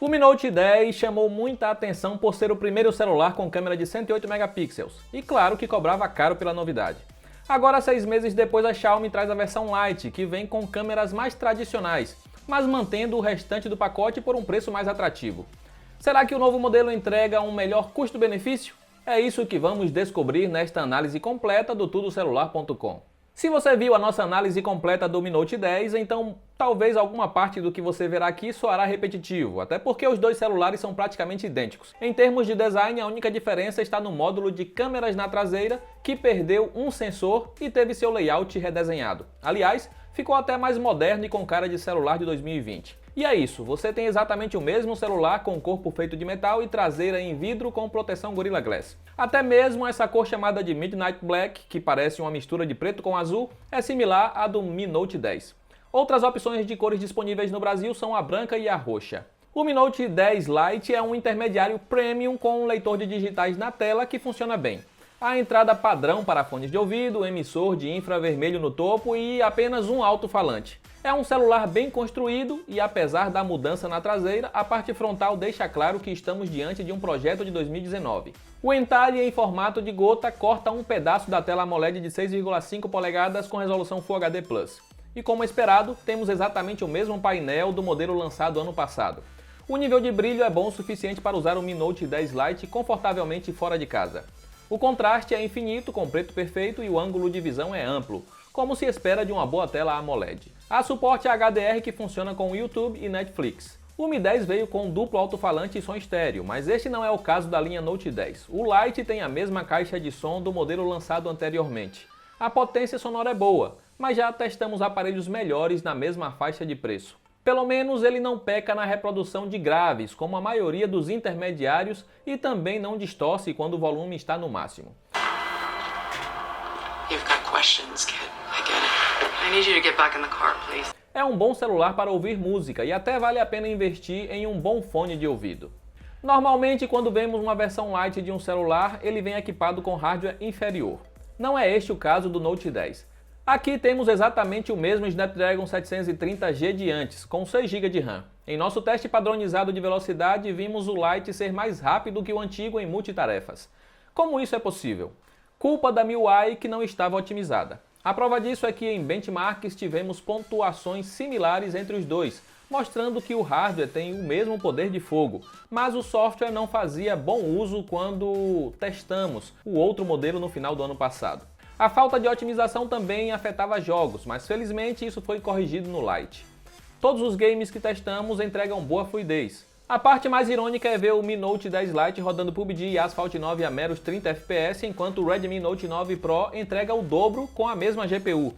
O Mi Note 10 chamou muita atenção por ser o primeiro celular com câmera de 108 megapixels, e claro que cobrava caro pela novidade. Agora, 6 meses depois, a Xiaomi traz a versão Lite, que vem com câmeras mais tradicionais, mas mantendo o restante do pacote por um preço mais atrativo. Será que o novo modelo entrega um melhor custo-benefício? É isso que vamos descobrir nesta análise completa do tudocelular.com. Se você viu a nossa análise completa do Mi Note 10, então talvez alguma parte do que você verá aqui soará repetitivo, até porque os dois celulares são praticamente idênticos. Em termos de design, a única diferença está no módulo de câmeras na traseira, que perdeu um sensor e teve seu layout redesenhado. Aliás, ficou até mais moderno e com cara de celular de 2020. E é isso, você tem exatamente o mesmo celular com corpo feito de metal e traseira em vidro com proteção Gorilla Glass. Até mesmo essa cor chamada de Midnight Black, que parece uma mistura de preto com azul, é similar à do Mi Note 10. Outras opções de cores disponíveis no Brasil são a branca e a roxa. O Mi Note 10 Lite é um intermediário premium com um leitor de digitais na tela que funciona bem. A entrada padrão para fones de ouvido, emissor de infravermelho no topo e apenas um alto-falante. É um celular bem construído e, apesar da mudança na traseira, a parte frontal deixa claro que estamos diante de um projeto de 2019. O entalhe em formato de gota corta um pedaço da tela AMOLED de 6,5 polegadas com resolução Full HD+. E como esperado, temos exatamente o mesmo painel do modelo lançado ano passado. O nível de brilho é bom o suficiente para usar o Mi Note 10 Lite confortavelmente fora de casa. O contraste é infinito, com preto perfeito, e o ângulo de visão é amplo, como se espera de uma boa tela AMOLED. Há suporte a HDR que funciona com YouTube e Netflix. O Mi 10 veio com duplo alto-falante e som estéreo, mas este não é o caso da linha Note 10. O Lite tem a mesma caixa de som do modelo lançado anteriormente. A potência sonora é boa, mas já testamos aparelhos melhores na mesma faixa de preço. Pelo menos ele não peca na reprodução de graves, como a maioria dos intermediários, e também não distorce quando o volume está no máximo. É um bom celular para ouvir música e até vale a pena investir em um bom fone de ouvido. Normalmente, quando vemos uma versão Lite de um celular, ele vem equipado com hardware inferior. Não é este o caso do Note 10. Aqui temos exatamente o mesmo Snapdragon 730G de antes, com 6 GB de RAM. Em nosso teste padronizado de velocidade, vimos o Lite ser mais rápido que o antigo em multitarefas. Como isso é possível? Culpa da MIUI que não estava otimizada. A prova disso é que em benchmarks tivemos pontuações similares entre os dois, mostrando que o hardware tem o mesmo poder de fogo, mas o software não fazia bom uso quando testamos o outro modelo no final do ano passado. A falta de otimização também afetava jogos, mas felizmente isso foi corrigido no Lite. Todos os games que testamos entregam boa fluidez. A parte mais irônica é ver o Mi Note 10 Lite rodando PUBG e Asphalt 9 a meros 30 FPS, enquanto o Redmi Note 9 Pro entrega o dobro com a mesma GPU.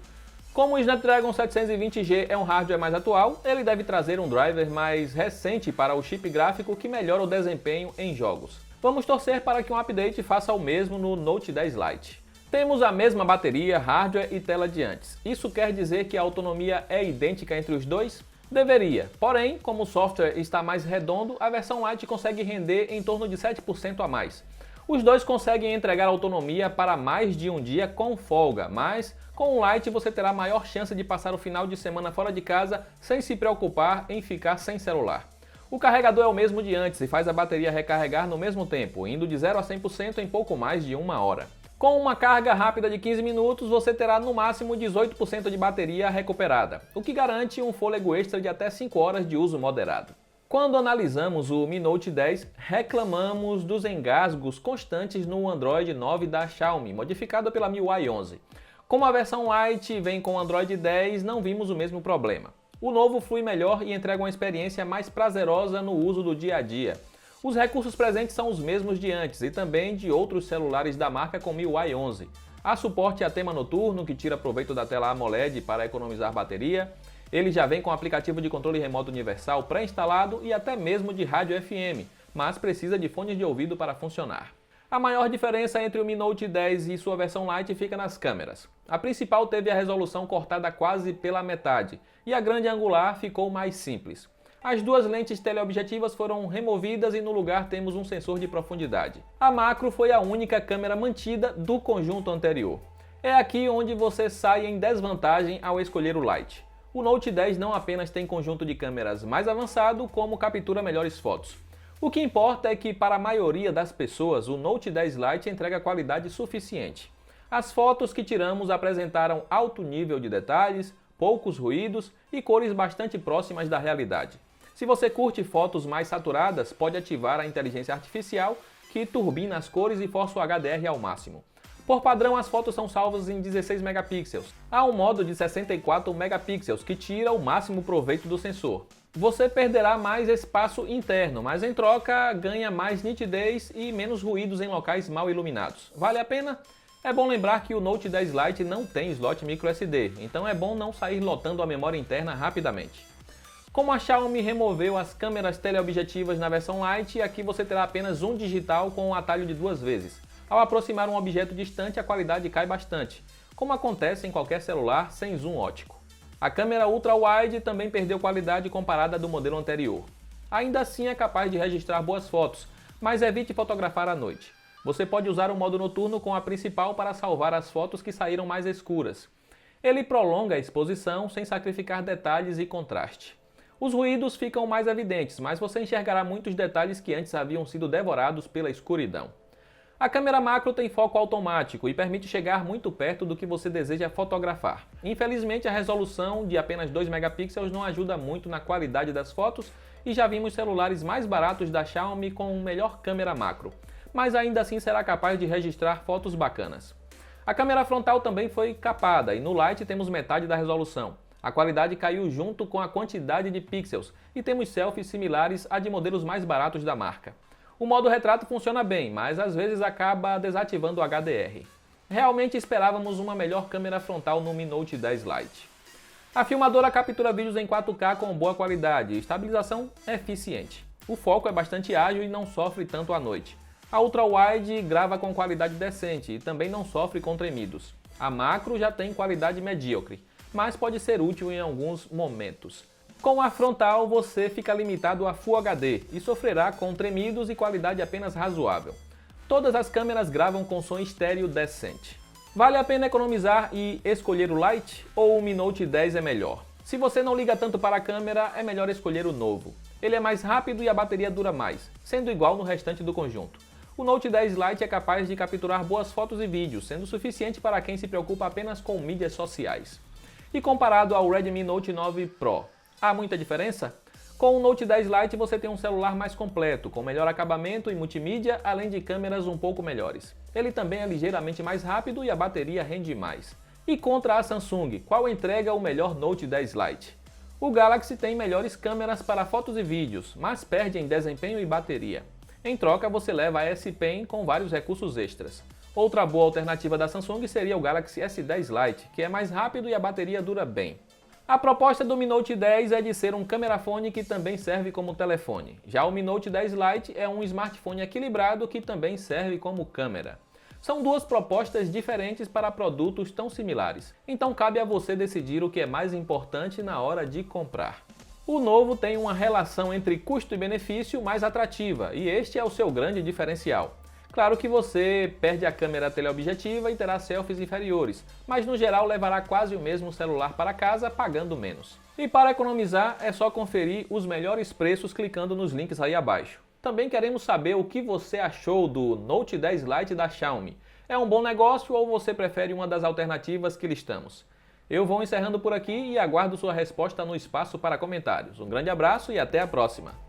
Como o Snapdragon 720G é um hardware mais atual, ele deve trazer um driver mais recente para o chip gráfico que melhora o desempenho em jogos. Vamos torcer para que um update faça o mesmo no Note 10 Lite. Temos a mesma bateria, hardware e tela de antes. Isso quer dizer que a autonomia é idêntica entre os dois? Deveria, porém, como o software está mais redondo, a versão Lite consegue render em torno de 7% a mais. Os dois conseguem entregar autonomia para mais de um dia com folga, mas com o Lite você terá maior chance de passar o final de semana fora de casa sem se preocupar em ficar sem celular. O carregador é o mesmo de antes e faz a bateria recarregar no mesmo tempo, indo de 0 a 100% em pouco mais de 1 hora. Com uma carga rápida de 15 minutos, você terá no máximo 18% de bateria recuperada, o que garante um fôlego extra de até 5 horas de uso moderado. Quando analisamos o Mi Note 10, reclamamos dos engasgos constantes no Android 9 da Xiaomi, modificado pela MIUI 11. Como a versão Lite vem com Android 10, não vimos o mesmo problema. O novo flui melhor e entrega uma experiência mais prazerosa no uso do dia a dia. Os recursos presentes são os mesmos de antes e também de outros celulares da marca com MIUI 11. Há suporte a tema noturno, que tira proveito da tela AMOLED para economizar bateria. Ele já vem com aplicativo de controle remoto universal pré-instalado e até mesmo de rádio FM, mas precisa de fones de ouvido para funcionar. A maior diferença entre o Mi Note 10 e sua versão Lite fica nas câmeras. A principal teve a resolução cortada quase pela metade e a grande angular ficou mais simples. As duas lentes teleobjetivas foram removidas e no lugar temos um sensor de profundidade. A macro foi a única câmera mantida do conjunto anterior. É aqui onde você sai em desvantagem ao escolher o Lite. O Note 10 não apenas tem conjunto de câmeras mais avançado, como captura melhores fotos. O que importa é que, para a maioria das pessoas, o Note 10 Lite entrega qualidade suficiente. As fotos que tiramos apresentaram alto nível de detalhes, poucos ruídos e cores bastante próximas da realidade. Se você curte fotos mais saturadas, pode ativar a inteligência artificial, que turbina as cores e força o HDR ao máximo. Por padrão, as fotos são salvas em 16 megapixels. Há um modo de 64 megapixels que tira o máximo proveito do sensor. Você perderá mais espaço interno, mas em troca ganha mais nitidez e menos ruídos em locais mal iluminados. Vale a pena? É bom lembrar que o Note 10 Lite não tem slot microSD, então é bom não sair lotando a memória interna rapidamente. Como a Xiaomi removeu as câmeras teleobjetivas na versão Lite, aqui você terá apenas zoom digital com um atalho de 2 vezes. Ao aproximar um objeto distante, a qualidade cai bastante, como acontece em qualquer celular sem zoom óptico. A câmera ultra-wide também perdeu qualidade comparada do modelo anterior. Ainda assim é capaz de registrar boas fotos, mas evite fotografar à noite. Você pode usar o modo noturno com a principal para salvar as fotos que saíram mais escuras. Ele prolonga a exposição sem sacrificar detalhes e contraste. Os ruídos ficam mais evidentes, mas você enxergará muitos detalhes que antes haviam sido devorados pela escuridão. A câmera macro tem foco automático e permite chegar muito perto do que você deseja fotografar. Infelizmente, a resolução de apenas 2 megapixels não ajuda muito na qualidade das fotos e já vimos celulares mais baratos da Xiaomi com melhor câmera macro, mas ainda assim será capaz de registrar fotos bacanas. A câmera frontal também foi capada e no Lite temos metade da resolução. A qualidade caiu junto com a quantidade de pixels e temos selfies similares a de modelos mais baratos da marca. O modo retrato funciona bem, mas às vezes acaba desativando o HDR. Realmente esperávamos uma melhor câmera frontal no Mi Note 10 Lite. A filmadora captura vídeos em 4K com boa qualidade e estabilização eficiente. O foco é bastante ágil e não sofre tanto à noite. A ultra-wide grava com qualidade decente e também não sofre com tremidos. A macro já tem qualidade medíocre, mas pode ser útil em alguns momentos. Com a frontal, você fica limitado a Full HD e sofrerá com tremidos e qualidade apenas razoável. Todas as câmeras gravam com som estéreo decente. Vale a pena economizar e escolher o Lite ou o Mi Note 10 é melhor? Se você não liga tanto para a câmera, é melhor escolher o novo. Ele é mais rápido e a bateria dura mais, sendo igual no restante do conjunto. O Note 10 Lite é capaz de capturar boas fotos e vídeos, sendo suficiente para quem se preocupa apenas com mídias sociais. E comparado ao Redmi Note 9 Pro, há muita diferença? Com o Note 10 Lite você tem um celular mais completo, com melhor acabamento e multimídia, além de câmeras um pouco melhores. Ele também é ligeiramente mais rápido e a bateria rende mais. E contra a Samsung, qual entrega o melhor Note 10 Lite? O Galaxy tem melhores câmeras para fotos e vídeos, mas perde em desempenho e bateria. Em troca você leva a S Pen com vários recursos extras. Outra boa alternativa da Samsung seria o Galaxy S10 Lite, que é mais rápido e a bateria dura bem. A proposta do Mi Note 10 é de ser um camerafone que também serve como telefone. Já o Mi Note 10 Lite é um smartphone equilibrado que também serve como câmera. São duas propostas diferentes para produtos tão similares, então cabe a você decidir o que é mais importante na hora de comprar. O novo tem uma relação entre custo e benefício mais atrativa e este é o seu grande diferencial. Claro que você perde a câmera teleobjetiva e terá selfies inferiores, mas no geral levará quase o mesmo celular para casa pagando menos. E para economizar é só conferir os melhores preços clicando nos links aí abaixo. Também queremos saber o que você achou do Note 10 Lite da Xiaomi. É um bom negócio ou você prefere uma das alternativas que listamos? Eu vou encerrando por aqui e aguardo sua resposta no espaço para comentários. Um grande abraço e até a próxima!